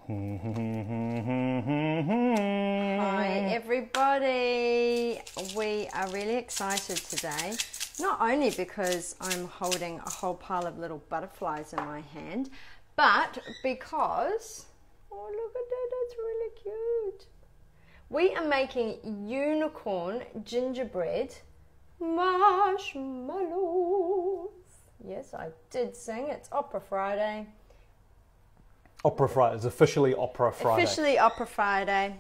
Hi everybody, we are really excited today, not only because I'm holding a whole pile of little butterflies in my hand, but because, oh look at that, that's really cute. We are making unicorn gingerbread marshmallows. Yes, I did sing, it's Opera Friday. Opera Friday. It's officially Opera Friday. Officially Opera Friday.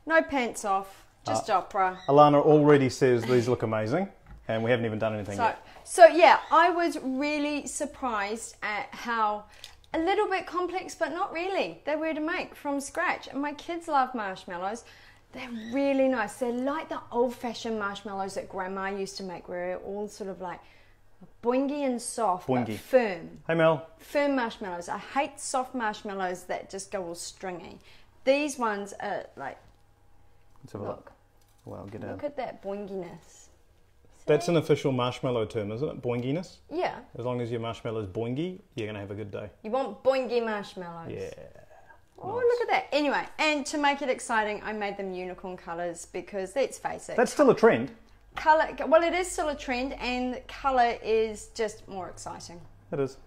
No pants off, just opera. Alana already says these look amazing, and we haven't even done anything yet. So yeah, I was really surprised at how a little bit complex, but not really, they were to make from scratch. And my kids love marshmallows. They're really nice. They're like the old-fashioned marshmallows that Grandma used to make, where they're all sort of like boingy and soft, but firm. Hey Mel. Firm marshmallows. I hate soft marshmallows that just go all stringy. These ones are like, Let's have a look. Well, get out. Look at that boinginess. That's an official marshmallow term, isn't it? Boinginess? Yeah. As long as your marshmallow is boingy, you're going to have a good day. You want boingy marshmallows. Yeah. Oh, nice. Look at that. Anyway, and to make it exciting, I made them unicorn colours because, let's face it. That's still a trend. Colour, well, it is still a trend, and colour is just more exciting. It is.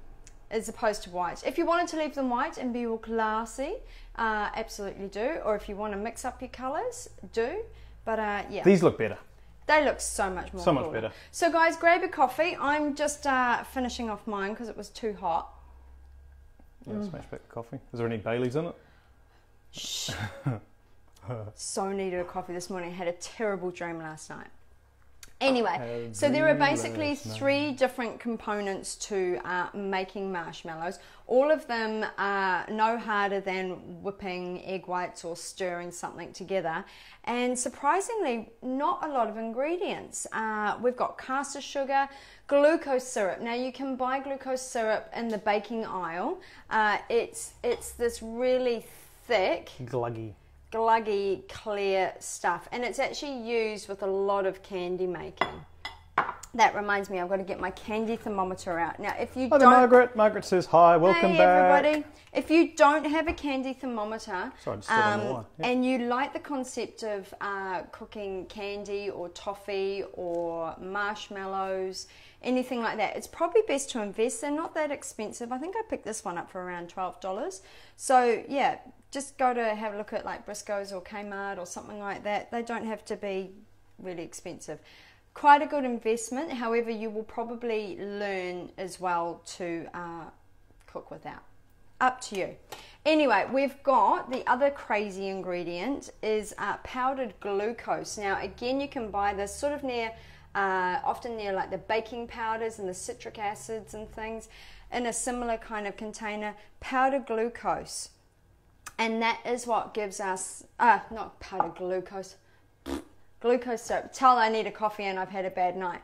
As opposed to white. If you wanted to leave them white and be all classy, absolutely do. Or if you want to mix up your colours, do. But yeah. These look better. They look so much more much better. So guys, grab your coffee. I'm just finishing off mine because it was too hot. Yeah, smash back the coffee. Is there any Baileys in it? Shh. So needed a coffee this morning. I had a terrible dream last night. Anyway, so there are basically 3 different components to making marshmallows. All of them are no harder than whipping egg whites or stirring something together. And surprisingly, not a lot of ingredients. We've got caster sugar, glucose syrup. Now you can buy glucose syrup in the baking aisle. It's this really thick, gluggy, clear stuff, and it's actually used with a lot of candy making. That reminds me, I've got to get my candy thermometer out. Now, if you don't... Margaret. Margaret says hi, welcome back. Everybody. If you don't have a candy thermometer, and you like the concept of cooking candy or toffee or marshmallows, anything like that, it's probably best to invest. They're not that expensive. I think I picked this one up for around $12. So, yeah, just go to have a look at like Briscoe's or Kmart or something like that. They don't have to be really expensive. Quite a good investment. However, you will probably learn as well to cook without. Up to you. Anyway, we've got the other crazy ingredient is powdered glucose. Now, again, you can buy this sort of near, often near like the baking powders and the citric acids and things in a similar kind of container. Powdered glucose. And that is what gives us, not powdered glucose, glucose syrup. Tell I need a coffee and I've had a bad night.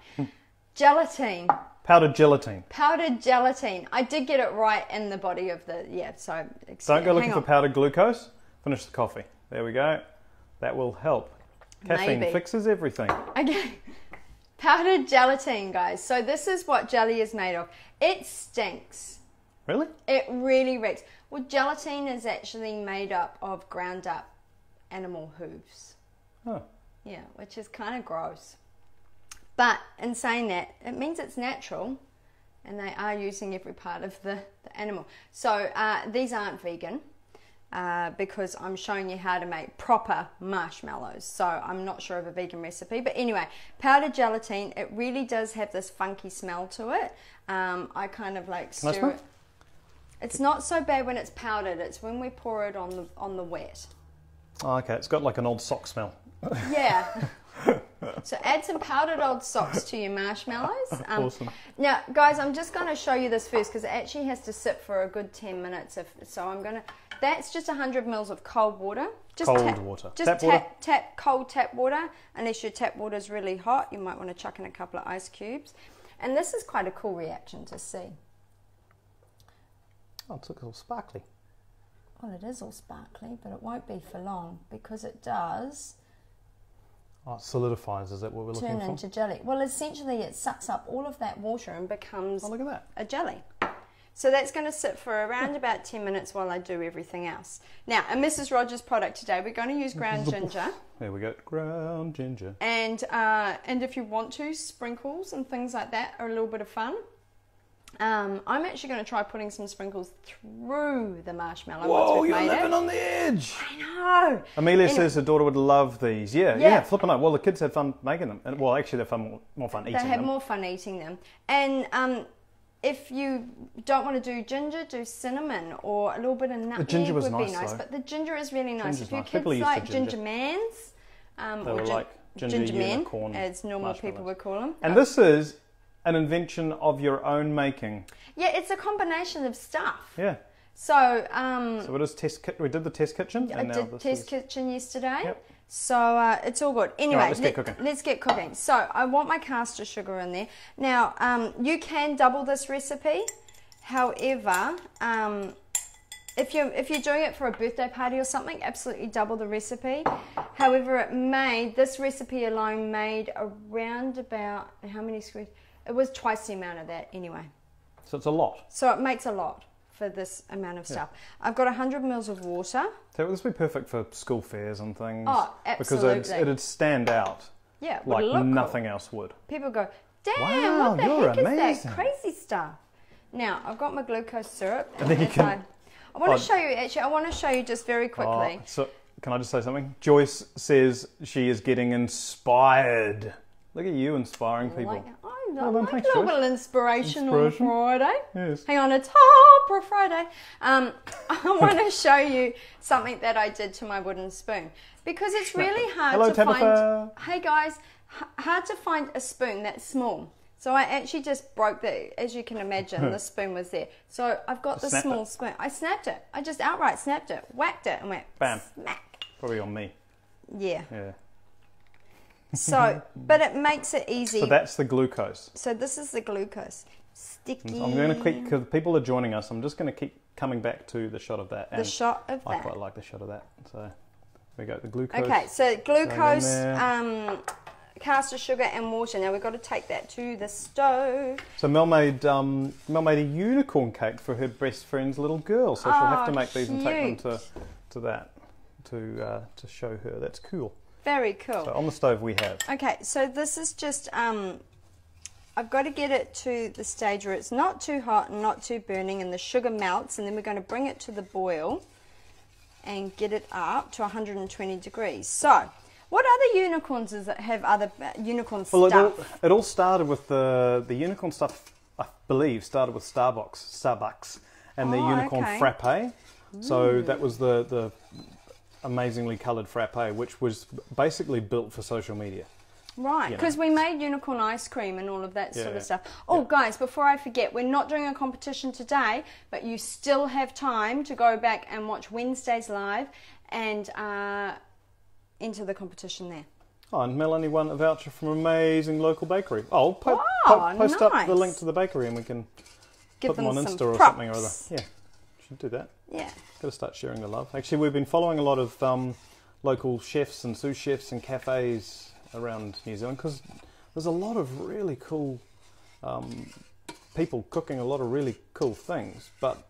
Gelatine. Powdered gelatine. Powdered gelatine. I did get it right in the body of the, so. Don't go looking for powdered glucose. Finish the coffee. There we go. That will help. Caffeine fixes everything. Okay. Powdered gelatine, guys. So this is what jelly is made of. It stinks. Really? It really reeks. Well, gelatine is actually made up of ground up animal hooves. Oh. Yeah, which is kind of gross. But in saying that, it means it's natural, and they are using every part of the animal. So these aren't vegan because I'm showing you how to make proper marshmallows. So I'm not sure of a vegan recipe. But anyway, powdered gelatine, it really does have this funky smell to it. I kind of like stir it. It's not so bad when it's powdered. It's when we pour it on the wet. Oh, okay. It's got like an old sock smell. Yeah. So add some powdered old socks to your marshmallows. Awesome. Now, guys, I'm just going to show you this first because it actually has to sit for a good 10 minutes. So I'm going to... That's just 100 mils of cold water. Just cold water. Just cold tap water. Unless your tap water is really hot, you might want to chuck in a couple of ice cubes. And this is quite a cool reaction to see. Oh, it looks all sparkly. Well, it is all sparkly, but it won't be for long because it does... Oh, it solidifies, is that what we're looking for? Turn into jelly. Well, essentially it sucks up all of that water and becomes look at that. a jelly. So that's going to sit for around about 10 minutes while I do everything else. Now, a Mrs. Rogers product today, we're going to use ground ginger. There we go, ground ginger. And if you want to, sprinkles and things like that are a little bit of fun. I'm actually going to try putting some sprinkles through the marshmallow. Whoa, once we've you're made living it. on the edge. I know. Amelia says her daughter would love these. Yeah, flipping out. Well, the kids had fun making them. And, well, actually, they're more fun eating them. They have more fun eating them. And if you don't want to do ginger, do cinnamon or a little bit of nutmeg. The ginger was would nice, be nice. though. But the ginger is really nice. Ginger's if your nice. kids People used like to ginger. ginger mans, They were like ginger men, unicorn as normal people would call them. And this is an invention of your own making. Yeah, it's a combination of stuff. Yeah. So, so what is test kit? We did the test kitchen. I did test kitchen yesterday. Yep. So it's all good. Anyway, right, let's get cooking. So I want my caster sugar in there. Now, you can double this recipe. However, if you're doing it for a birthday party or something, absolutely double the recipe. However, this recipe alone made around about, how many squares? It was twice the amount of that anyway. So it's a lot. So it makes a lot for this amount of stuff. I've got 100 mils of water. So this would be perfect for school fairs and things. Oh, absolutely. Because it'd stand out. Yeah, like nothing else would. People go, damn, wow, what the heck is that crazy stuff? Now, I've got my glucose syrup. And then you can... I want to show you, actually, I want to show you just very quickly. So, can I just say something? Joyce says she is getting inspired. Look at you inspiring people. I like a little bit of inspiration on Friday. Yes. Hang on, it's Opera Friday. I want to show you something that I did to my wooden spoon. Because it's really hard to find... Hey guys, hard to find a spoon that's small. So I actually just broke as you can imagine, the spoon was there. So I've got the small spoon. I snapped it. I just outright snapped it, whacked it, and went bam, smack. Probably on me. Yeah. Yeah. So, but it makes it easy. So that's the glucose. So this is the glucose. Sticky. I'm going to keep, because people are joining us, I'm just going to keep coming back to the shot of that. The shot of that. I quite like the shot of that. So there we go, the glucose. Okay, so glucose, caster sugar and water. Now we've got to take that to the stove. So Mel made a unicorn cake for her best friend's little girl. So she'll have to make these and take them to show her. That's cool. Very cool. So on the stove we have. Okay, so this is just, I've got to get it to the stage where it's not too hot and not too burning and the sugar melts, and then we're going to bring it to the boil and get it up to 120 degrees. So, what other unicorns is that have other unicorn stuff? It all started with the unicorn stuff, I believe, started with Starbucks and the unicorn frappe. So that was the amazingly coloured frappe, which was basically built for social media. Right, because we made unicorn ice cream and all of that sort of stuff. Oh, guys, before I forget, we're not doing a competition today, but you still have time to go back and watch Wednesday's live and enter the competition there. Oh, and Melanie won a voucher from an amazing local bakery. Oh, post up the link to the bakery and we can put them on Insta or something or other. Yeah, should do that. Yeah. Got to start sharing the love. Actually, we've been following a lot of local chefs and sous chefs and cafes around New Zealand because there's a lot of really cool people cooking a lot of really cool things, but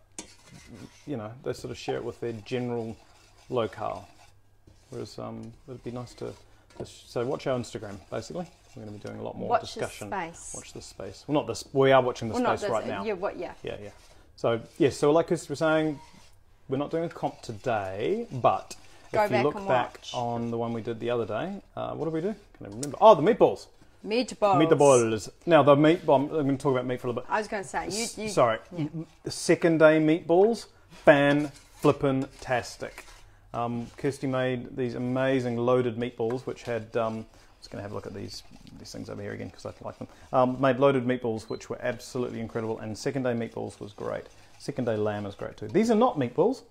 they sort of share it with their general locale. Whereas it'd be nice to so watch our Instagram. Basically, we're going to be doing a lot more discussion. Watch this space. Well, not this. We are watching the space right now. Yeah. So so like Chris was saying, we're not doing a comp today, but if you look back on the one we did the other day, what did we do? Can I remember? Oh, the meatballs. Meatballs. Now, the meatball, I'm going to talk about meat for a little bit. I was going to say, Sorry. Yeah. Second day meatballs, fan-flippin-tastic. Kirsty made these amazing loaded meatballs, which had, I'm just going to have a look at these things over here again because I like them. Made loaded meatballs, which were absolutely incredible, and second day meatballs was great. Second day lamb is great too. These are not meatballs.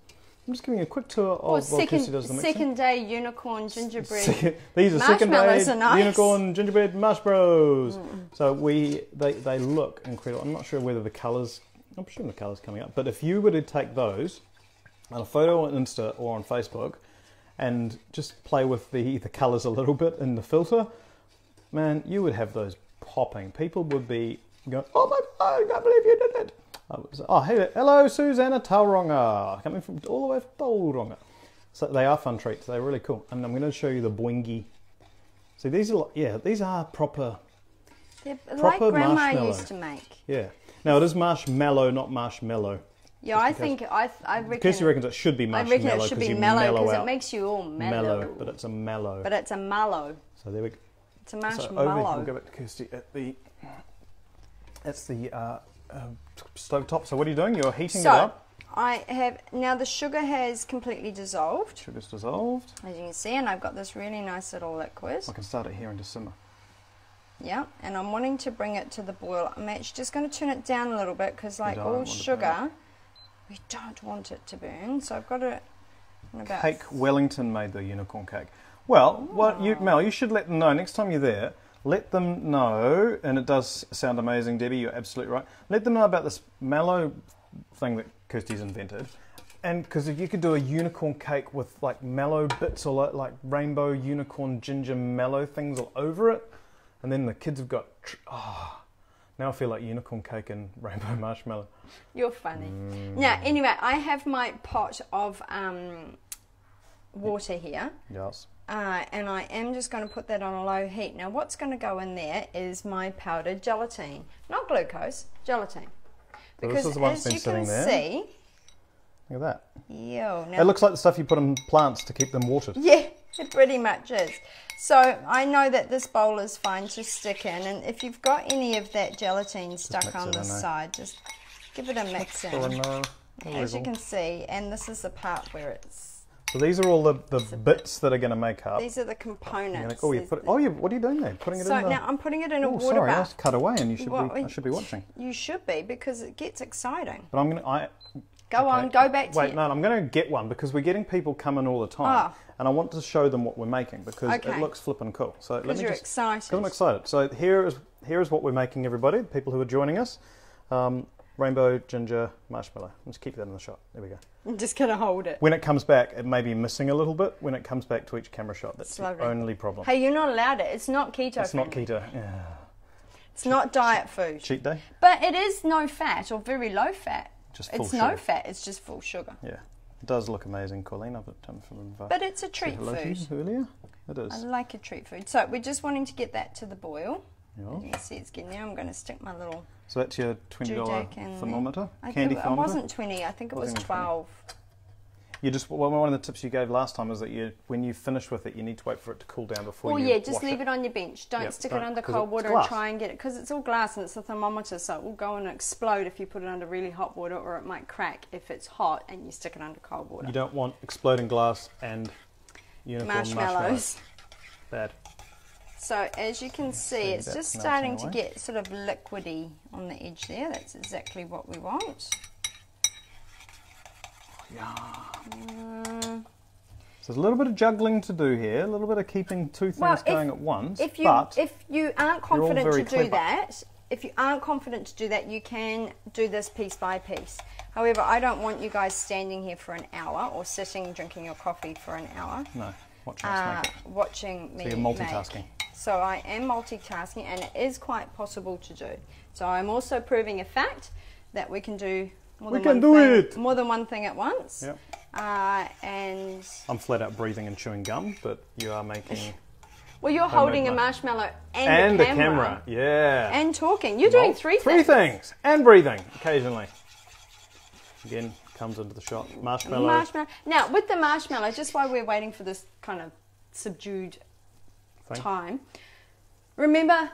I'm just giving you a quick tour of what Kirsty does the mixing. Second day unicorn gingerbread. These are second day nice. unicorn gingerbread marshmallows. So they look incredible. I'm not sure whether the colours, I'm sure the colours coming up, but if you were to take those and a photo on Insta or on Facebook and just play with the colours a little bit in the filter, man, you would have those popping. People would be going, oh my God, I can't believe you did it. Oh, hey, hello, Susanna Tauranga, coming from all the way from Tauranga. So they are fun treats. They're really cool. And I'm going to show you the boingy. See, these are, yeah, these are proper. They're like Grandma used to make. Yeah. Now it is marshmallow, not marshmallow. Yeah, I reckon. Kirsty reckons it should be marshmallow. I reckon it should be mellow because it makes you all mellow. But it's a mallow. But it's a mallow. So there we go. It's a marshmallow. So over, we'll go back to Kirsty at the. That's the stove top. So what are you doing? You're heating it up. I have now the sugar has completely dissolved. Sugar's dissolved. As you can see, and I've got this really nice little liquid. I can start it here and just simmer. Yeah, and I'm wanting to bring it to the boil. I'm actually just going to turn it down a little bit because, like all sugar, we don't want it to burn. So I've got it. Cake Wellington made the unicorn cake. Well, Mel, you should let them know next time you're there. Let them know, and it does sound amazing, Debbie. You're absolutely right. Let them know about this mallow thing that Kirsty's invented, and because if you could do a unicorn cake with like mallow bits or like rainbow unicorn ginger mallow things all over it. And then the kids have got, now I feel like unicorn cake and rainbow marshmallow. You're funny. Now, anyway, I have my pot of water here. Yes. And I am just going to put that on a low heat. Now, what's going to go in there is my powdered gelatine. Not glucose, gelatine. Because this is the one that's as been you sitting can there. see... Look at that. Now, it looks like the stuff you put in plants to keep them watered. Yeah, it pretty much is. So I know that this bowl is fine to stick in, and if you've got any of that gelatine stuck on the side, just give it a mix in. As you can see, and this is the part where it's... So these are all the bits that are going to make up. These are the components. What are you doing there? Putting it in now I'm putting it in a water sorry, bath. I cut away, and I should be watching. You should be, because it gets exciting. But I'm going to... Go on, go back to Wait, no, I'm going to get one because we're getting people coming all the time. And I want to show them what we're making because it looks flippin' cool. So because you're excited. Because I'm excited. So here is what we're making, everybody, people who are joining us. Rainbow ginger marshmallow. Let's keep that in the shot. There we go. I'm just going to hold it. When it comes back, it may be missing a little bit. When it comes back to each camera shot, that's the only problem. Hey, you're not allowed it. It's not keto. It's not keto. Yeah. It's not diet food. Cheat day? But it is no fat or very low fat. It's no fat, it's just full sugar. Yeah, it does look amazing, Colleen. But it's a treat food. Earlier. It is. I like a treat food. So we're just wanting to get that to the boil. Yeah. As you can see, it's getting there. I'm going to stick my little... So that's your $20 thermometer? Candy thermometer? It wasn't 20, I think it was 12. One of the tips you gave last time is that when you finish with it, you need to wait for it to cool down before you just leave it on your bench. Don't stick it under cold water and try and get it, because it's all glass and it's a thermometer, so it will go and explode if you put it under really hot water, or it might crack if it's hot and you stick it under cold water. You don't want exploding glass and unicorn marshmallows. Bad. So as you can see, it's just starting to get sort of liquidy on the edge there. That's exactly what we want. Yeah. So there's a little bit of juggling to do here, a little bit of keeping two things going at once. If you aren't confident to do that, you can do this piece by piece. However, I don't want you guys standing here for an hour or sitting drinking your coffee for an hour. No, watching us make it. Watching me. So you're multitasking. Make. So I am multitasking, and it is quite possible to do. So I'm also proving a fact that we can do more than one thing at once. Yep. And I'm flat out breathing and chewing gum, but you are making... Well, you're holding a marshmallow and a camera. Yeah. And talking. You're doing three things. 3 things. And breathing, occasionally. Again, comes into the shot. Marshmallow. Now, with the marshmallow, just while we're waiting for this kind of subdued time, remember...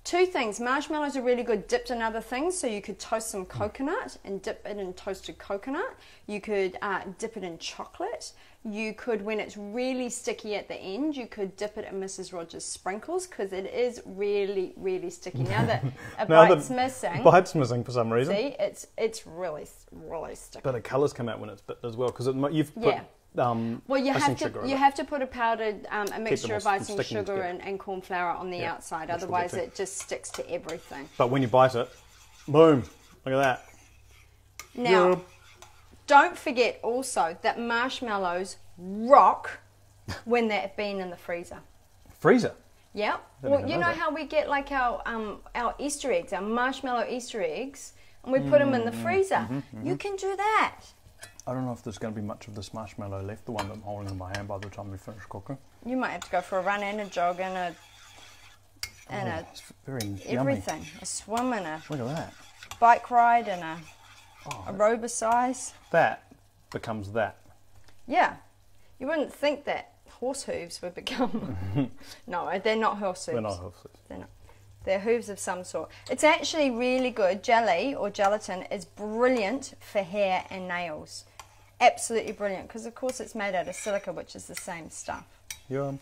2 things. Marshmallows are really good dipped in other things, so you could toast some coconut and dip it in toasted coconut. You could dip it in chocolate. You could, when it's really sticky at the end, you could dip it in Mrs. Rogers sprinkles, because it is really, really sticky. Now that a bite's missing. Bite's missing for some reason. See, it's really, really sticky. But the colours come out when it's bit as well, because you've put... well, you have to put a powdered a mixture of icing sugar and corn flour on the outside, otherwise it just sticks to everything. But when you bite it, boom! Look at that. Now, don't forget also that marshmallows rock when they've been in the freezer. Freezer? Yeah. Well, you know how we get like our Easter eggs, our marshmallow Easter eggs. and we put them in the freezer. You can do that. I don't know if there's going to be much of this marshmallow left, the one that I'm holding in my hand by the time we finish cooking. You might have to go for a run and a jog and it's very everything. Yummy. A swim and a look at that bike ride and a aerobicise. That becomes that. Yeah, you wouldn't think that horse hooves would become. No, they're not horse hooves. They're not horse hooves. They're not. They're hooves of some sort. It's actually really good. Jelly or gelatin is brilliant for hair and nails. Absolutely brilliant, because of course it's made out of silica, which is the same stuff. Yum.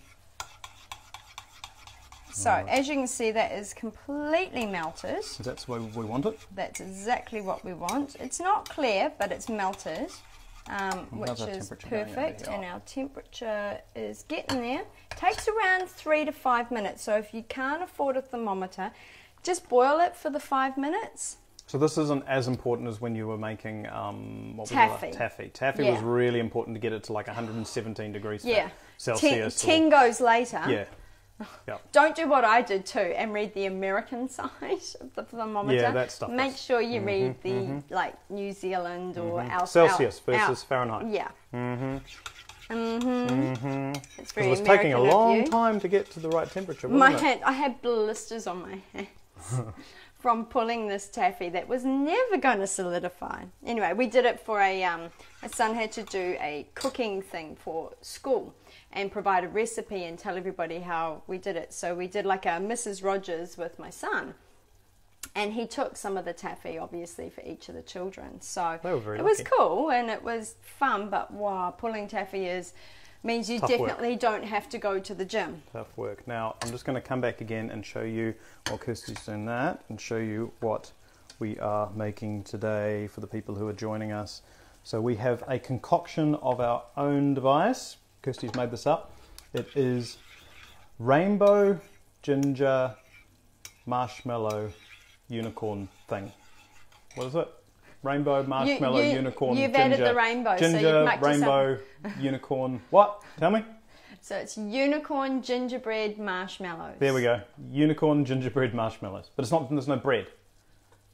So as you can see, that is completely melted. That's the way we want it? That's exactly what we want. It's not clear, but it's melted, which is perfect. And our temperature is getting there. Takes around 3 to 5 minutes. So if you can't afford a thermometer, just boil it for the 5 minutes. So this isn't as important as when you were making taffy. Taffy was really important to get it to like 117 degrees Celsius. 10 goes later. Yeah. Yep. Don't do what I did too and read the American side of the thermometer. Yeah, that stuff. Make sure you read the like New Zealand or Celsius versus Fahrenheit. Yeah. It's very it was taking a long time to get to the right temperature, wasn't it? I had blisters on my hands from pulling this taffy that was never going to solidify. Anyway, we did it for my son had to do a cooking thing for school and provide a recipe and tell everybody how we did it. So we did like a Mrs. Rogers with my son. And he took some of the taffy, obviously, for each of the children. So it was cool and it was fun, but wow, pulling taffy means you definitely don't have to go to the gym. Tough work. Now, I'm just going to come back again and show you, while Kirsty's doing that, and show you what we are making today for the people who are joining us. So we have a concoction of our own device. Kirsty's made this up. It is rainbow ginger marshmallow unicorn thing. What is it? Rainbow marshmallow unicorn You've ginger. added the rainbow. Ginger so you've rainbow unicorn. What? Tell me. So it's unicorn gingerbread marshmallows. There we go. Unicorn gingerbread marshmallows. But it's not. There's no bread.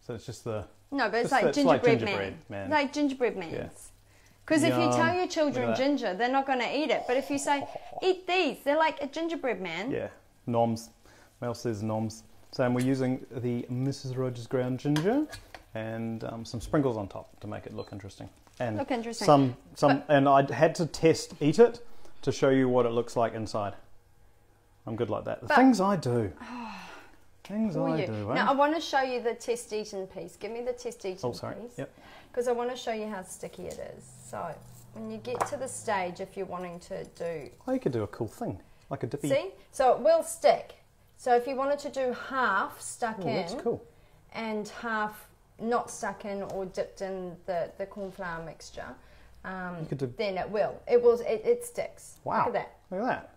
So it's just the. No, but it's like gingerbread man. Like gingerbread man. Yeah. Because if you tell your children ginger, they're not going to eat it. But if you say, eat these, they're like a gingerbread man. Yeah. Noms. Mel says noms. So we're using the Mrs. Rogers ground ginger and some sprinkles on top to make it look interesting. And and I had to eat it to show you what it looks like inside. I'm good like that. The things I do. Things I do. Now I want to show you the test eaten piece. Give me the test eaten piece. Yep. Because I want to show you how sticky it is. So when you get to the stage, if you're wanting to do... Oh, you could do a cool thing, like a dippy... See? So it will stick. So if you wanted to do half stuck in... that's cool. And half not stuck in or dipped in the cornflour mixture, then it will. It sticks. Wow. Look at that. Look at that.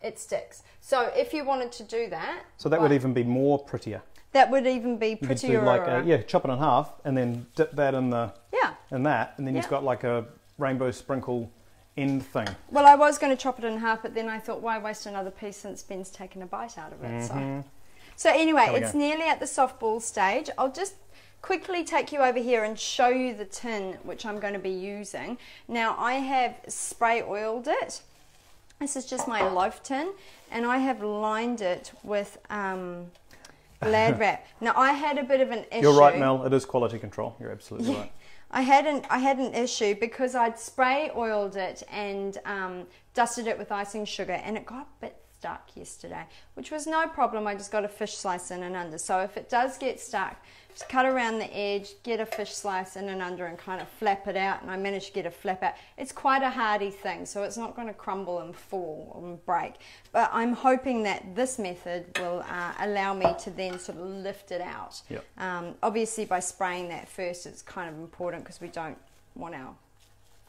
It sticks. So if you wanted to do that... So that would even be more prettier. That would even be prettier. You could do chop it in half and then dip that in the... in that, and then you've got like a rainbow sprinkle end thing. Well, I was going to chop it in half, but then I thought, why waste another piece since Ben's taken a bite out of it? So anyway, it's nearly at the soft ball stage. I'll just quickly take you over here and show you the tin which I'm going to be using. Now, I have spray oiled it. This is just my loaf tin, and I have lined it with Glad wrap. Now, I had a bit of an issue. You're right, Mel. It is quality control. You're absolutely right. I had an issue because I'd spray oiled it and dusted it with icing sugar, and it got a bit stuck yesterday, which was no problem. I just got a fish slice in and under. So if it does get stuck, just cut around the edge, get a fish slice in and under and kind of flap it out, and I managed to get a flap out. It's quite a hardy thing, so it's not going to crumble and fall and break. But I'm hoping that this method will allow me to then sort of lift it out. Yep. Obviously by spraying that first, it's kind of important because we don't want our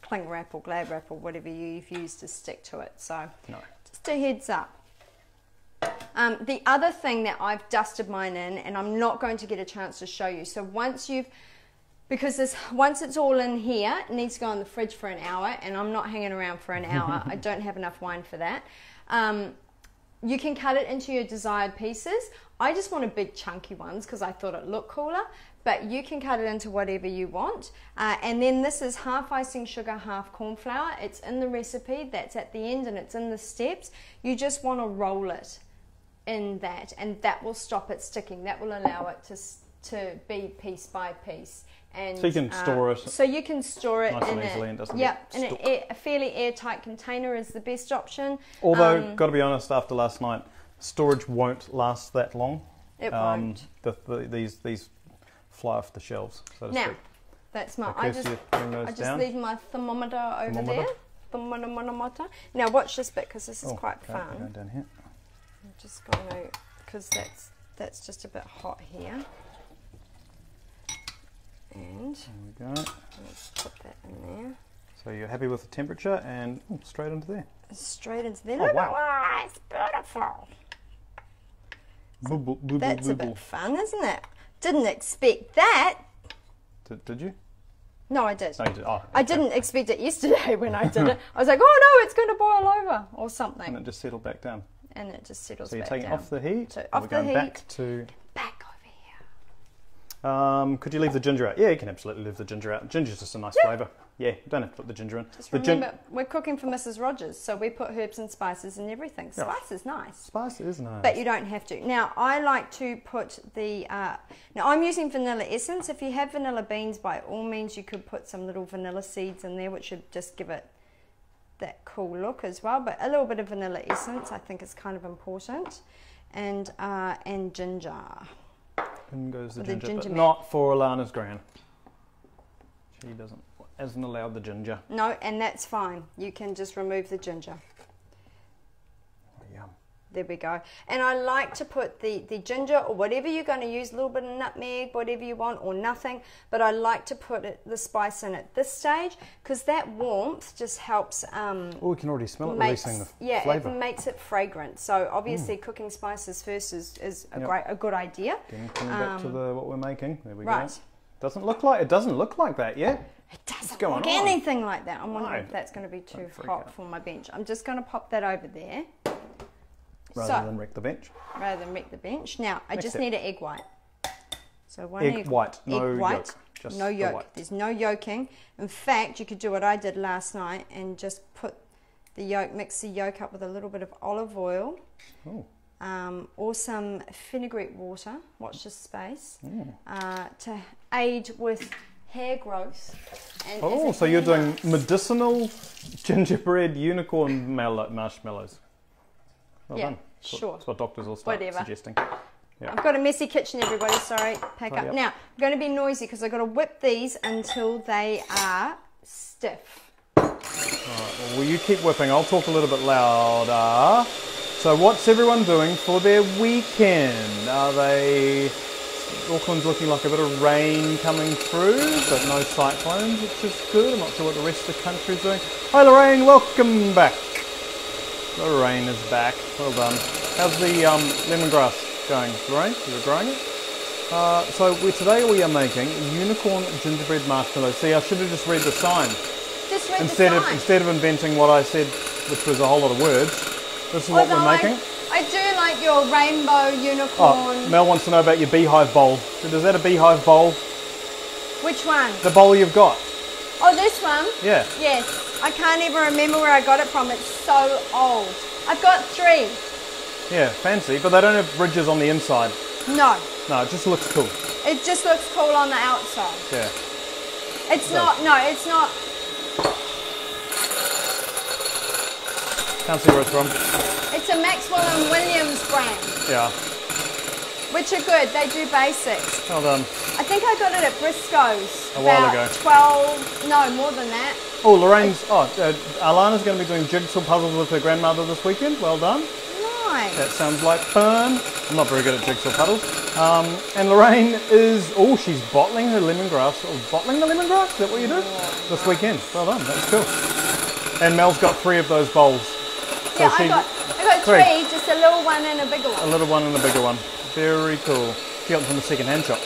cling wrap or Glad wrap or whatever you've used to stick to it. So just a heads up. The other thing that I've dusted mine in, and I'm not going to get a chance to show you, so once it's all in here, it needs to go in the fridge for an hour, and I'm not hanging around for an hour. I don't have enough wine for that. you can cut it into your desired pieces. I just wanted big chunky ones because I thought it looked cooler, but you can cut it into whatever you want. And then this is half icing sugar, half corn flour. It's in the recipe, that's at the end, and it's in the steps. You just want to roll it in that, and that will stop it sticking. That will allow it to be piece by piece. And, so you can store it. So you can store it nice in and easily, and doesn't a fairly airtight container is the best option. Although, got to be honest, after last night, storage won't last that long. It won't. These fly off the shelves, so to now, speak. That's my. Okay, I just leave my thermometer over there. Thermometer. Now watch this bit because this is quite fun. Going down here. I'm just going to, because that's just a bit hot here. And there we go. Let's put that in there. So you're happy with the temperature, and straight into there. Straight into there. Oh, wow. Oh, it's beautiful. That's a bit fun, isn't it? Didn't expect that. Did you? No, I did. No, you did. Oh, okay. I didn't expect it yesterday when I did it. I was like, oh no, it's going to boil over or something. And it just settled back down. And it just settles back down. back So you're taking down. off the heat. So off the heat. Back to. Back over here. Could you leave the ginger out? Yeah, you can absolutely leave the ginger out. Ginger's just a nice flavour. Yeah, you don't have to put the ginger in. Just remember, we're cooking for Mrs. Rogers, so we put herbs and spices and everything. Spice is nice. Spice is nice. But you don't have to. Now, I like to put the... now, I'm using vanilla essence. If you have vanilla beans, by all means, you could put some little vanilla seeds in there, which would just give it that cool look as well. But a little bit of vanilla essence, I think, is kind of important. And ginger. In goes the ginger, but not for Alana's gran. She hasn't allowed the ginger. No, and that's fine. You can just remove the ginger. Oh, yum. There we go. And I like to put the ginger, or whatever you're going to use, a little bit of nutmeg, whatever you want, or nothing. But I like to put the spice in at this stage because that warmth just helps. We can already smell it releasing the flavour. It makes it fragrant. So obviously cooking spices first is a good idea. Then coming back to what we're making. There we go. Right. It doesn't look like that yet. It doesn't look anything like that. I'm wondering if that's going to be too hot for my bench. I'm just going to pop that over there. Rather than wreck the bench. Rather than wreck the bench. Now, I just need an egg white. So one egg white, no yolk. Just no yolk. There's no yolking. In fact, you could do what I did last night and just put the yolk, mix the yolk up with a little bit of olive oil. Or some vinaigrette water, watch this space, to aid with hair growth. And so you're doing medicinal gingerbread unicorn marshmallows. Well done. Sure. That's what doctors will start suggesting. Yeah. I've got a messy kitchen, everybody. Sorry, pack up. Now, I'm going to be noisy because I've got to whip these until they are stiff. Alright, well, you keep whipping. I'll talk a little bit louder. So what's everyone doing for their weekend? Auckland's looking like a bit of rain coming through, but no cyclones, which is good. I'm not sure what the rest of the country's doing. Hi Lorraine, welcome back. Lorraine is back, well done. How's the lemongrass going, Lorraine? You're growing it? So today we are making unicorn gingerbread marshmallows. See, I should have just read the sign. Just read the sign. Instead of inventing what I said, which was a whole lot of words. This is what we're making. I do like your rainbow unicorn. Mel wants to know about your beehive bowl. Is that a beehive bowl? Which one? The bowl you've got. Oh, this one? Yeah. Yes. I can't even remember where I got it from. It's so old. I've got 3. Yeah, fancy, but they don't have ridges on the inside. No. No, it just looks cool. It just looks cool on the outside. Yeah. It's not, no, it's not. Can't see where it's from. It's a Maxwell and Williams brand. Yeah. Which are good. They do basics. Well done. I think I got it at Briscoe's. A while ago. 12, no, more than that. Oh, Lorraine's, Alana's going to be doing jigsaw puzzles with her grandmother this weekend. Well done. Nice. That sounds like fun. I'm not very good at jigsaw puzzles. And Lorraine is, she's bottling her lemongrass. Bottling the lemongrass? Is that what you do? This weekend. Well done. That's cool. And Mel's got 3 of those bowls. So yeah, I got 3, just a little one and a bigger one. A little one and a bigger one. Very cool. She got them from the second-hand shop.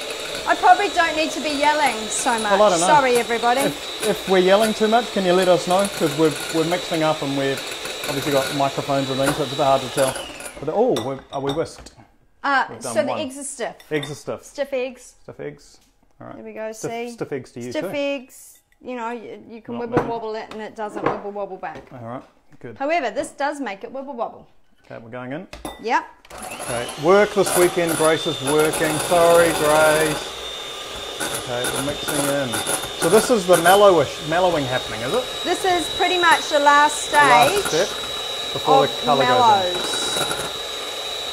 I probably don't need to be yelling so much. Well, I don't know. Sorry, everybody. If we're yelling too much, can you let us know? Because we're mixing up and we've obviously got microphones and things, so it's a bit hard to tell. Are we whisked? So the eggs are stiff. Eggs are stiff. Stiff eggs. Stiff eggs. All right. There we go, stiff, see? Stiff eggs to you Stiff too. eggs, you know, you can wibble wobble it and it doesn't wibble wobble back. All right, good. However, this does make it wibble wobble. Okay, we're going in. Yep. Okay, work this weekend. Grace is working. Sorry, Grace. Okay, we're mixing in. So this is the mellowing happening, is it? This is pretty much the last stage. Last step before the colour goes in.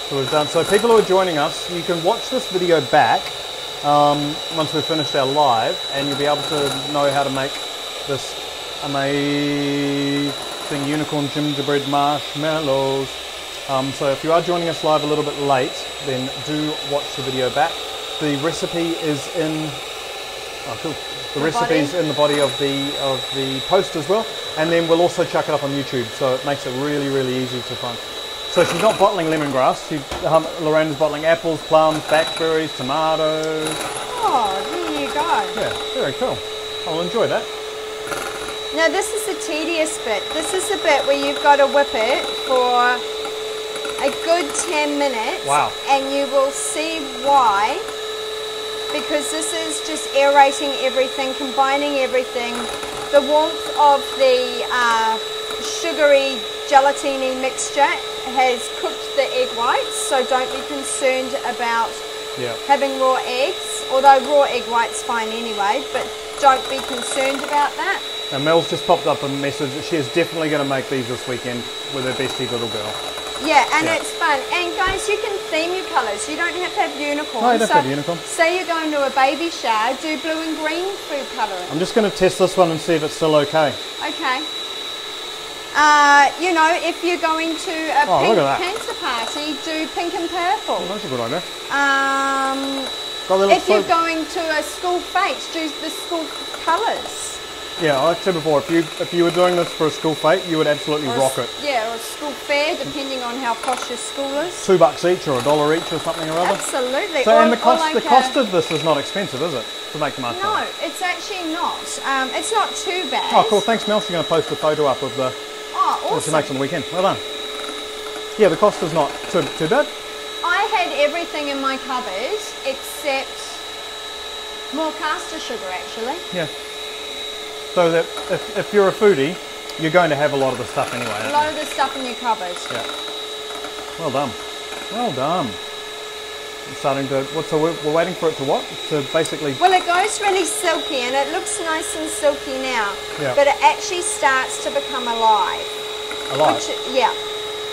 So we've done. So people who are joining us, you can watch this video back once we've finished our live, and you'll be able to know how to make this amazing Unicorn Gingerbread Marshmallows. So if you are joining us live a little bit late, then do watch the video back. The recipe is in. Oh, cool. The recipe is in the body of the post as well, and then we'll also chuck it up on YouTube. So it makes it really, really easy to find. So she's not bottling lemongrass. Lorraine's bottling apples, plums, blackberries, tomatoes. Oh, there you go. Yeah, very cool. I'll enjoy that. Now this is the tedious bit. This is the bit where you've got to whip it for a good 10 minutes. Wow. And you will see why. Because this is just aerating everything, combining everything. The warmth of the sugary gelatine mixture has cooked the egg whites, so don't be concerned about having raw eggs, although raw egg white's fine anyway, but don't be concerned about that. Now Mel's just popped up a message that she is definitely going to make these this weekend with her bestie little girl. Yeah, and it's fun. And guys, you can theme your colours. You don't have to have unicorns. No, you don't have to have unicorn. Say you're going to a baby shower, do blue and green food colouring. I'm just going to test this one and see if it's still okay. Okay. You know, if you're going to a pink cancer party, do pink and purple. Oh, that's a good idea. If you're going to a school fete, do the school colours. Yeah, like I said before, if you were doing this for a school fete, you would absolutely rock it. Yeah, or a school fair, depending on how posh your school is. $2 each or $1 each or something or other. Absolutely. So, and the cost of this is not expensive, is it? To make the marshmallows? No, it's actually not. It's not too bad. Oh, cool. Thanks, Mel. She's going to post a photo up of the what she makes on the weekend. Well done. Yeah, the cost is not too bad. I had everything in my cupboard except more caster sugar, actually. Yeah. So that if you're a foodie, you're going to have a lot of the stuff anyway. A lot of the stuff in your cupboard. Yeah. Well done. Well done. It's starting to. So we're waiting for it to what? To basically. Well, it goes really silky, and it looks nice and silky now. Yeah. But it actually starts to become alive. Alive. Yeah.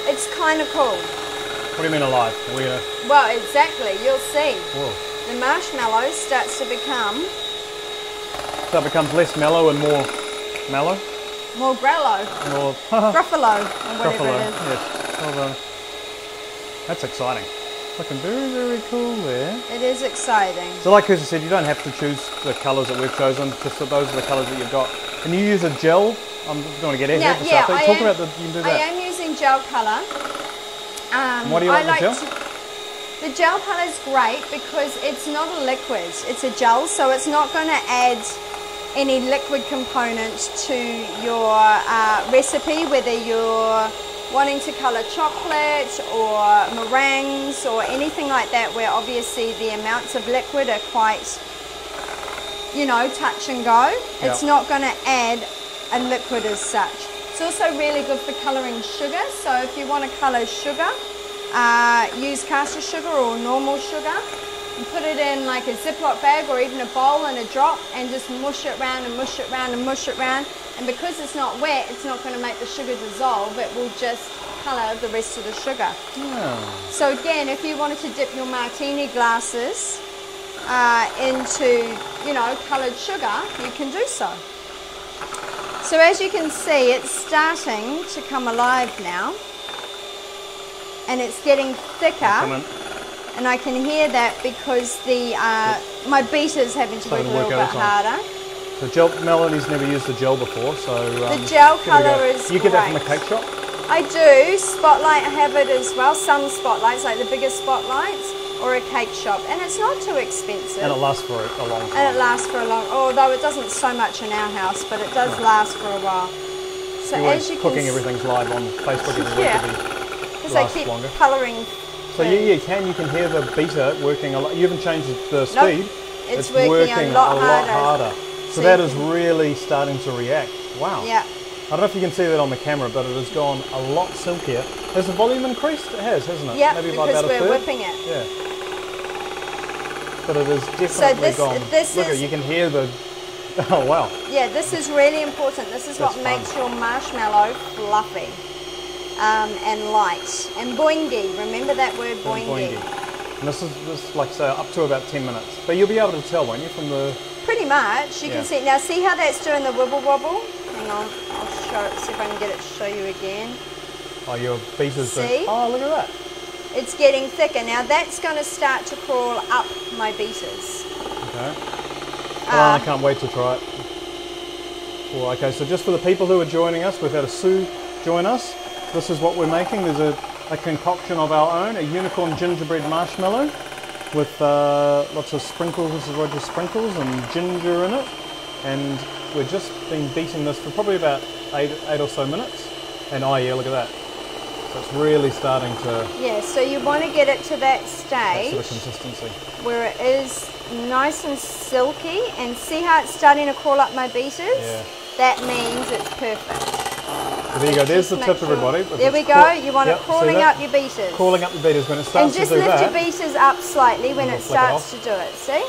It's kind of cool. What do you mean alive? Are we gonna... Well, exactly. You'll see. Whoa. The marshmallow starts to become. So it becomes less mellow and more mellow? More grello. More... Gruffalo, or whatever it is. Yes. Well done. That's exciting. Looking very, very cool there. It is exciting. So like Kirsten said, you don't have to choose the colours that we've chosen, just that those are the colours that you've got. Can you use a gel? I'm going to get ahead of stuff. Talk about the, you can do that. I am using gel colour. What do you like the gel? The gel colour is great because it's not a liquid, it's a gel, so it's not going to add any liquid component to your recipe, whether you're wanting to colour chocolate or meringues or anything like that, where obviously the amounts of liquid are quite, you know, touch and go. Yep. It's not going to add a liquid as such. It's also really good for colouring sugar, so if you want to colour sugar, use caster sugar or normal sugar. And put it in like a Ziploc bag or even a bowl and a drop and just mush it around and mush it around and mush it around. And because it's not wet, it's not going to make the sugar dissolve. It will just colour the rest of the sugar. Oh. So again, if you wanted to dip your martini glasses into, you know, coloured sugar, you can do so. So as you can see, it's starting to come alive now. And it's getting thicker. And I can hear that because the my beater's having to work a little bit harder. The gel, Melanie's never used the gel before, so... the gel colour is You get that from the cake shop? I do. Spotlight have it as well. Some spotlights, like the bigger spotlights, or a cake shop. And it's not too expensive. And it lasts for a long time. And it lasts for a long... Although it doesn't so much in our house, but it does last for a while. So You're as you cooking can everything's live on Facebook every week. Because they keep colouring. So you can hear the beater working a lot. You haven't changed the speed. Nope. It's working a lot harder. So that is really starting to react. Wow. Yeah. I don't know if you can see that on the camera, but it has gone a lot silkier. Has the volume increased? It has, hasn't it? Yeah, maybe by because about a we're third? whipping it. Yeah. But it has definitely gone. Look, you can hear the... Oh, wow. Yeah, this is really important. This is what makes your marshmallow fluffy and light. And boingy. Remember that word, boingy. And this is like, say, up to about 10 minutes. But you'll be able to tell, won't you, from the... Pretty much. You can see. Now, see how that's doing the wibble wobble? Hang on. I'll see if I can get it to show you again. Oh, your beater's See? Oh, look at that. It's getting thicker. Now, that's going to start to crawl up my beaters. Okay. Well, I can't wait to try it. Well, okay, so just for the people who are joining us, we've had a Sue join us. This is what we're making. There's a concoction of our own, a Unicorn Gingerbread Marshmallow with lots of sprinkles. This is Roger's sprinkles and ginger in it. And we've just been beating this for probably about eight or so minutes. And oh yeah, look at that. So it's really starting to... Yeah, so you want to get it to that stage. That sort of consistency. Where it is nice and silky. And see how it's starting to crawl up my beaters? Yeah. That means it's perfect. So there you go, there's the tip, everybody. There we go, you want it crawling up your beaters. Crawling up the beaters when it starts to do that. And just lift your beaters up slightly when it starts to do it, see?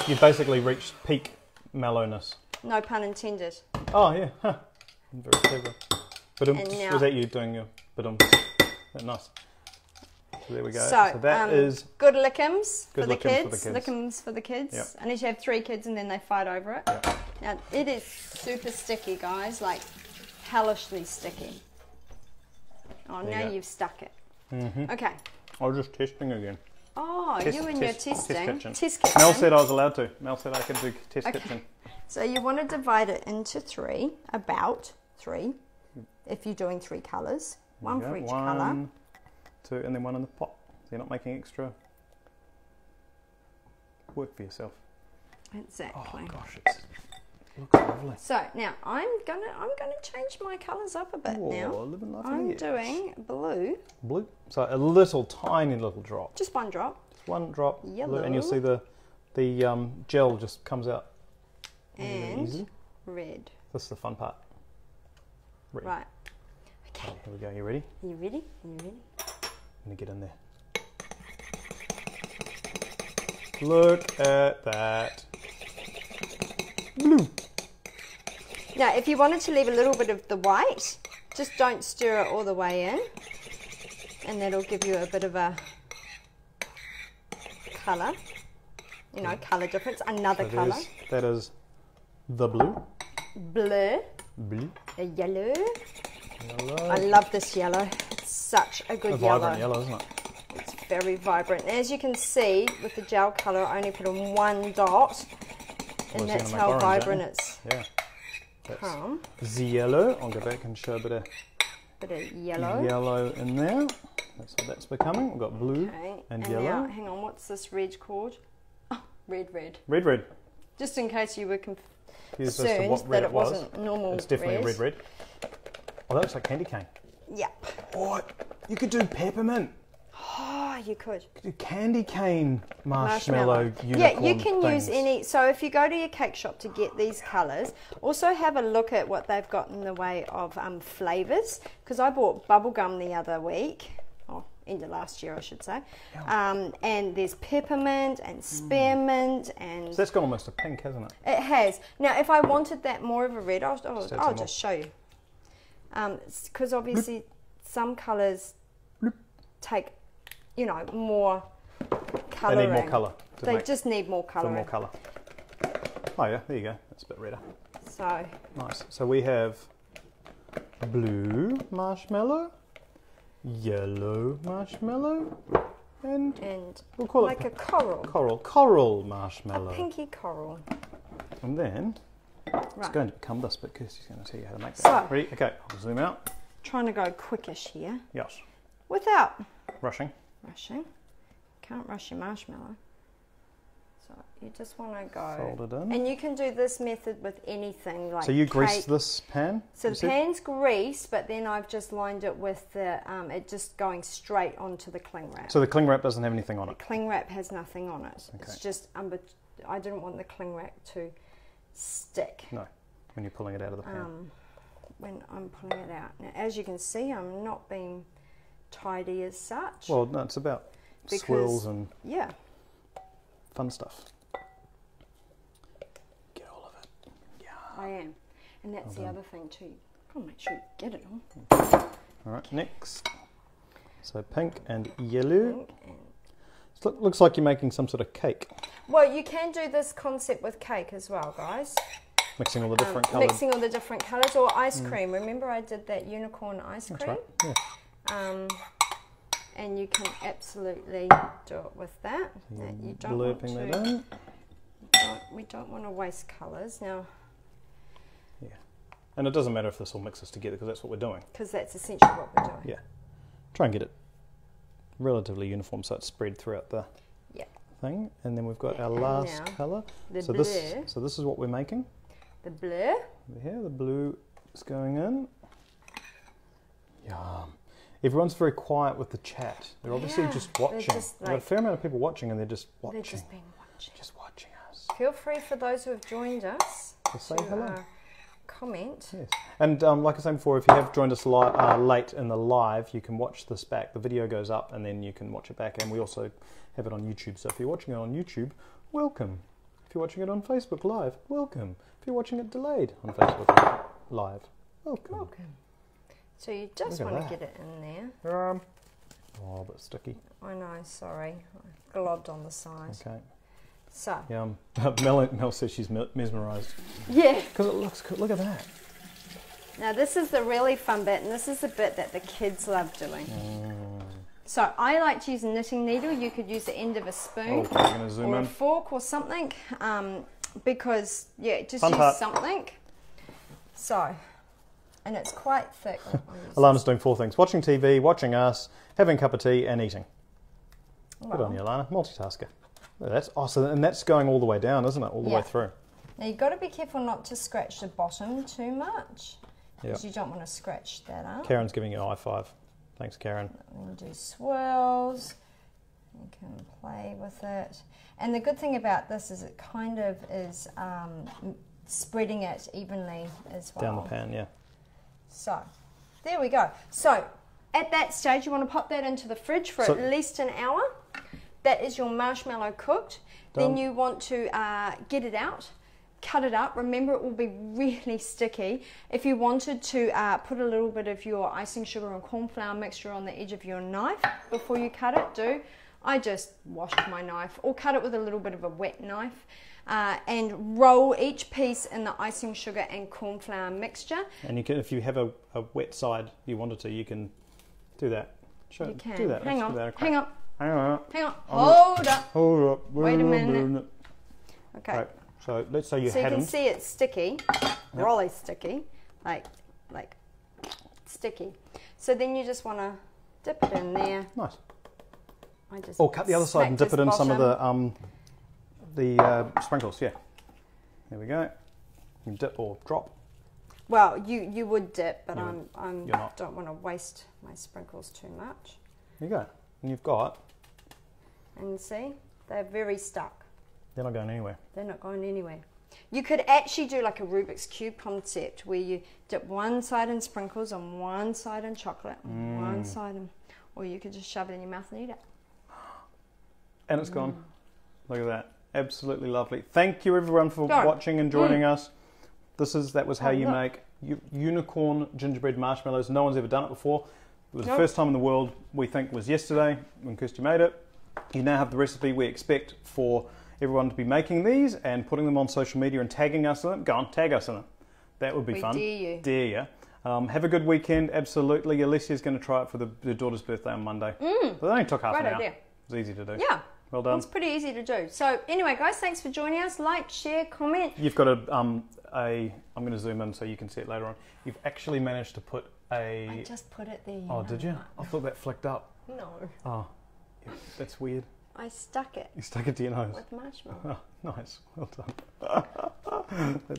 You basically reached peak mellowness. No pun intended. Oh yeah, huh. Very clever. But was that you doing your that nice. So there we go. So that is good lickums for the kids. Lickums for the kids. Yep. I need to have 3 kids and then they fight over it. Yep. Now it is super sticky, guys, like hellishly sticky. Oh, now you've stuck it. Okay. I was just testing again. Oh, you and your testing. Test kitchen. Mel said I was allowed to. Mel said I could do test kitchen. So you want to divide it into 3, about 3, if you're doing 3 colours. 1 for each colour. 1, 2, and then 1 in the pot. So you're not making extra work for yourself. Exactly. Oh gosh, it looks lovely. So now I'm gonna change my colours up a bit now. I'm doing blue. Blue. So a little tiny little drop. Just 1 drop. Just 1 drop. Yellow. Blue, and you'll see the gel just comes out. And easy. Red. This is the fun part. Red. Right. Okay. Here we go. You ready? Are you ready? Are you ready? I'm gonna get in there. Look at that. Blue. Now, if you wanted to leave a little bit of the white, just don't stir it all the way in, and that'll give you a bit of a colour. You know, colour difference. Another colour. That is the blue. Blue. Blue. A yellow. Yellow. I love this yellow. It's such a good yellow. Vibrant yellow, isn't it? It's very vibrant. And as you can see, with the gel colour, I only put on 1 dot, and that's how vibrant it's come. The yellow. I'll go back and show a bit of yellow in there. That's what that's becoming. We've got blue and yellow. Now, hang on, what's this red called? Oh, red. Red. Just in case you were confused that it wasn't normal. It's definitely red. Oh, that looks like candy cane. Yep. Oh, you could do peppermint. Oh, you could. Do candy cane marshmallow unicorn. Yeah, you can use any. So if you go to your cake shop to get these colours, also have a look at what they've got in the way of flavours. Because I bought bubblegum the other week. Oh, end of last year, I should say. And there's peppermint and spearmint and. So that's got almost a pink, hasn't it? It has. Now, if I wanted that more of a red, I'll just show you. Because obviously some colours take, more colouring. They need more colour. They just need more colour. More colour. Oh yeah, there you go. That's a bit redder. So nice. So we have blue marshmallow, yellow marshmallow, and we'll call it a coral. Coral marshmallow. A pinky coral. And then it's going to become this bit. Kirsty's going to tell you how to make that. Ready? Okay, I'll zoom out. Trying to go quickish here. Yes. Without rushing. Can't rush your marshmallow. So you just want to go. Fold it in. And you can do this method with anything like So you cake. greased this pan? So the pan's greased, but then I've just lined it with the, it just going straight onto the cling wrap. So the cling wrap doesn't have anything on it? The cling wrap has nothing on it. Okay. It's just, I didn't want the cling wrap to stick. No, when you're pulling it out of the pan. When I'm pulling it out. Now, as you can see, I'm not being tidy as such. Well, no, it's about swirls and fun stuff. Get all of it. Yeah. I am. And that's the other thing too. Gotta make sure you get it on. Alright, next. So pink and yellow. It looks like you're making some sort of cake. Well, you can do this concept with cake as well, guys. Mixing all the different colours. Mixing all the different colours, or ice cream. Remember I did that unicorn ice cream? That's right, yeah. And you can absolutely do it with that. So you don't want blurping to, that in. we don't want to waste colours now. Yeah. And it doesn't matter if this all mixes together because that's what we're doing. Because that's essentially what we're doing. Yeah. Try and get it relatively uniform so it's spread throughout the thing. And then we've got our last colour. So this is what we're making. The blue. Here, the blue is going in. Yum. Everyone's very quiet with the chat. They're obviously just watching. We've got a fair amount of people watching and they're just watching. They've just been watching. Just watching us. Feel free for those who have joined us to say hello. Comment. Yes. And like I was saying before, if you have joined us late in the live, you can watch this back. The video goes up and then you can watch it back. And we also have it on YouTube. So if you're watching it on YouTube, welcome. If you're watching it on Facebook Live, welcome. If you're watching it delayed on Facebook Live, welcome. So you just want to get it in there. Oh, a bit sticky. I know, sorry. I globbed on the side. Okay. So. Mel says she's mesmerised. Yeah. Because it looks good. Look at that. Now this is the really fun bit, and this is the bit that the kids love doing. So I like to use a knitting needle. You could use the end of a spoon or a fork or something, because just use something. So, and it's quite thick. Alana's doing 4 things: watching TV, watching us, having a cup of tea, and eating. Good on you, Alana. Multitasker. That's awesome, and that's going all the way down, isn't it? All the way through. Now you've got to be careful not to scratch the bottom too much, because you don't want to scratch that up. Karen's giving you a high five. Thanks, Karen. And do swirls. You can play with it. And the good thing about this is it kind of is spreading it evenly as well. Down the pan, yeah. So, there we go. So, at that stage, you want to pop that into the fridge for at least an hour. That is your marshmallow cooked. Done. Then you want to get it out. Cut it up. Remember, it will be really sticky. If you wanted to put a little bit of your icing sugar and cornflour mixture on the edge of your knife before you cut it, do. I just washed my knife, or cut it with a little bit of a wet knife, and roll each piece in the icing sugar and cornflour mixture. And you can, if you have a wet side you wanted to, you can do that. You can. Do that. Hang on. Hang on. Hang on. Hang on. Hold up. Hold up. Wait a minute. Okay. Right. So let's say you can see it's sticky, really sticky, like sticky. So then you just want to dip it in there. Nice. Or cut the other side and dip it in some of the sprinkles. Yeah. There we go. You dip or drop. Well, you would dip, but I don't want to waste my sprinkles too much. There you go. And you've got. And see, they're very stuck. They're not going anywhere. They're not going anywhere. You could actually do like a Rubik's Cube concept where you dip one side in sprinkles and one side in chocolate and one side in, or you could just shove it in your mouth and eat it. And it's gone. Look at that. Absolutely lovely. Thank you everyone for watching and joining us. That was how you make unicorn gingerbread marshmallows. No one's ever done it before. It was the first time in the world, we think was yesterday when Kirsty made it. You now have the recipe. We expect for everyone to be making these and putting them on social media and tagging us in it. Go on, tag us in it. That would be fun. Dare you. Dare you. Have a good weekend, absolutely. Alessia's going to try it for their daughter's birthday on Monday. But it only took half an hour. It was easy to do. Yeah. Well done. It's pretty easy to do. So anyway, guys, thanks for joining us. Like, share, comment. You've got I'm going to zoom in so you can see it later on. You've actually managed to put a... I just put it there. Oh, did you? I thought that flicked up. No. Oh, yeah, that's weird. I stuck it. You stuck it to your nose? With marshmallow. Oh, nice. Well done.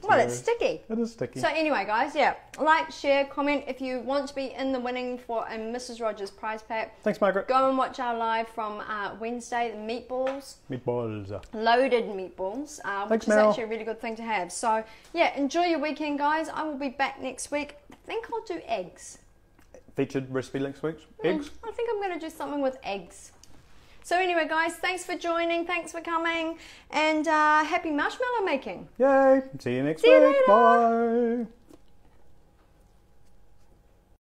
Well, it's sticky. It is sticky. So anyway, guys, yeah. Like, share, comment if you want to be in the winning for a Mrs. Rogers prize pack. Thanks, Margaret. Go and watch our live from Wednesday, the meatballs. Meatballs. Loaded meatballs, which is Mel. actually a really good thing to have. So, yeah, enjoy your weekend, guys. I will be back next week. I think I'll do eggs. Featured recipe next week. Eggs? I think I'm going to do something with eggs. So anyway, guys, thanks for joining. Thanks for coming. And happy marshmallow making. Yay. See you next See you week. later. Bye.